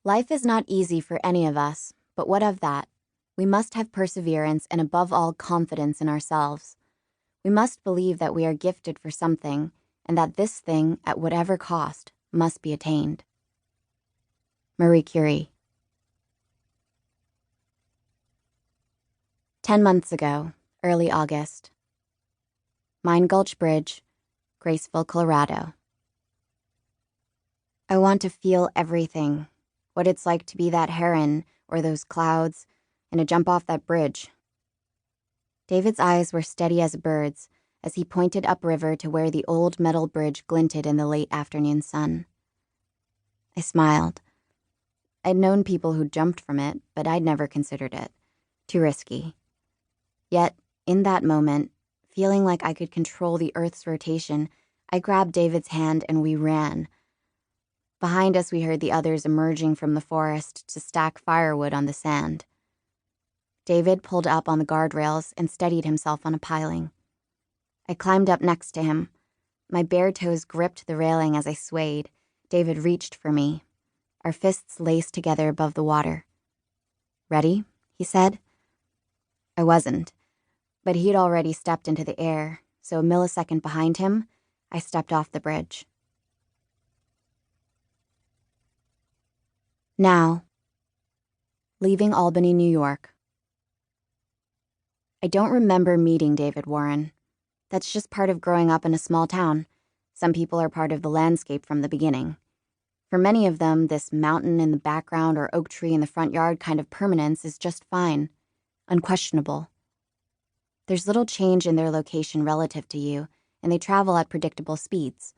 Life is not easy for any of us, but what of that? We must have perseverance and above all confidence in ourselves. We must believe that we are gifted for something and that this thing, at whatever cost, must be attained. Marie Curie. 10 months ago, early August. Mine Gulch Bridge, Graceville, Colorado. I want to feel everything, what it's like to be that heron or those clouds, and to jump off that bridge. David's eyes were steady as a bird's as he pointed upriver to where the old metal bridge glinted in the late afternoon sun. I smiled. I'd known people who jumped from it, but I'd never considered it. Too risky. Yet, in that moment, feeling like I could control the Earth's rotation, I grabbed David's hand and we ran. Behind us, we heard the others emerging from the forest to stack firewood on the sand. David pulled up on the guardrails and steadied himself on a piling. I climbed up next to him. My bare toes gripped the railing as I swayed. David reached for me. Our fists laced together above the water. "Ready?" he said. I wasn't, but he'd already stepped into the air, so a millisecond behind him, I stepped off the bridge. Now, leaving Albany, New York. I don't remember meeting David Warren. That's just part of growing up in a small town. Some people are part of the landscape from the beginning. For many of them, this mountain in the background or oak tree in the front yard kind of permanence is just fine, unquestionable. There's little change in their location relative to you, and they travel at predictable speeds.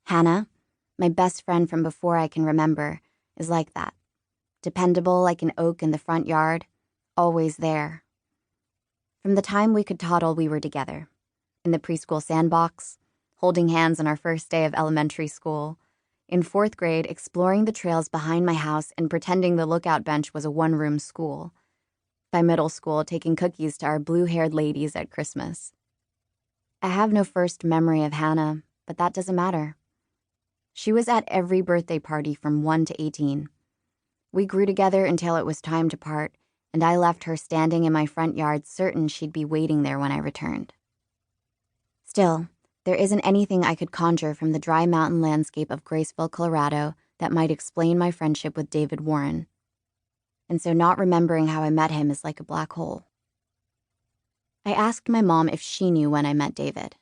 Hannah, my best friend from before I can remember, is like that. Dependable like an oak in the front yard, always there. From the time we could toddle, we were together. In the preschool sandbox, holding hands on our first day of elementary school, in 4th grade, exploring the trails behind my house and pretending the lookout bench was a one-room school. By middle school, taking cookies to our blue-haired ladies at Christmas. I have no first memory of Hannah, but that doesn't matter. She was at every birthday party from 1 to 18. We grew together until it was time to part, and I left her standing in my front yard certain she'd be waiting there when I returned. Still, there isn't anything I could conjure from the dry mountain landscape of Graceville, Colorado, that might explain my friendship with David Warren. And so not remembering how I met him is like a black hole. I asked my mom if she knew when I met David.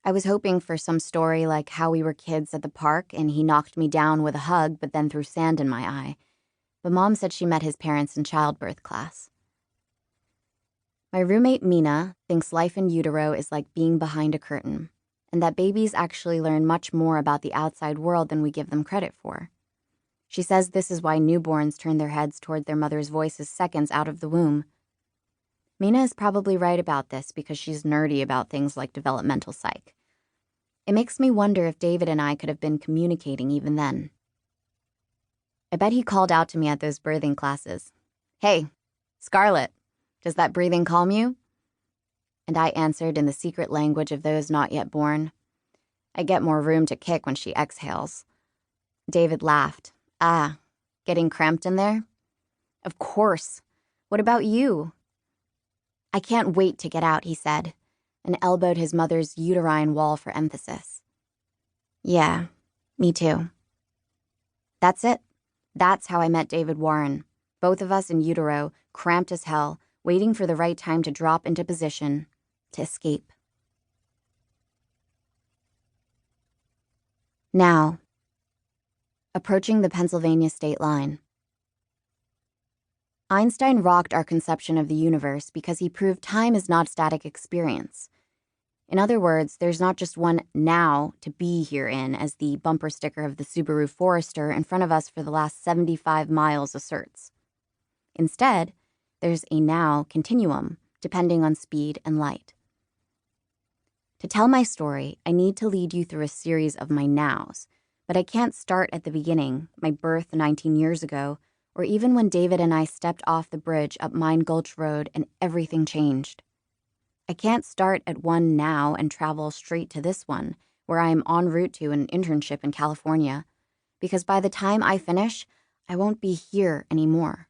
I was hoping for some story like how we were kids at the park and he knocked me down with a hug but then threw sand in my eye. But Mom said she met his parents in childbirth class. My roommate Mina thinks life in utero is like being behind a curtain, and that babies actually learn much more about the outside world than we give them credit for. She says this is why newborns turn their heads toward their mother's voices seconds out of the womb. Mina is probably right about this because she's nerdy about things like developmental psych. It makes me wonder if David and I could have been communicating even then. I bet he called out to me at those birthing classes. "Hey, Scarlett, does that breathing calm you?" And I answered in the secret language of those not yet born. I get more room to kick when she exhales. David laughed. "Ah, getting cramped in there?" "Of course. What about you?" "I can't wait to get out," he said, and elbowed his mother's uterine wall for emphasis. "Yeah, me too." That's it. That's how I met David Warren. Both of us in utero, cramped as hell, waiting for the right time to drop into position, to escape. Now, approaching the Pennsylvania state line. Einstein rocked our conception of the universe because he proved time is not a static experience. In other words, there's not just one now to be here in, as the bumper sticker of the Subaru Forester in front of us for the last 75 miles asserts. Instead, there's a now continuum, depending on speed and light. To tell my story, I need to lead you through a series of my nows, but I can't start at the beginning, my birth 19 years ago, or even when David and I stepped off the bridge up Mine Gulch Road and everything changed. I can't start at one now and travel straight to this one, where I am en route to an internship in California, because by the time I finish, I won't be here anymore.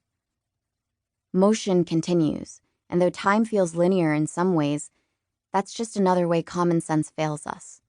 Motion continues, and though time feels linear in some ways, that's just another way common sense fails us.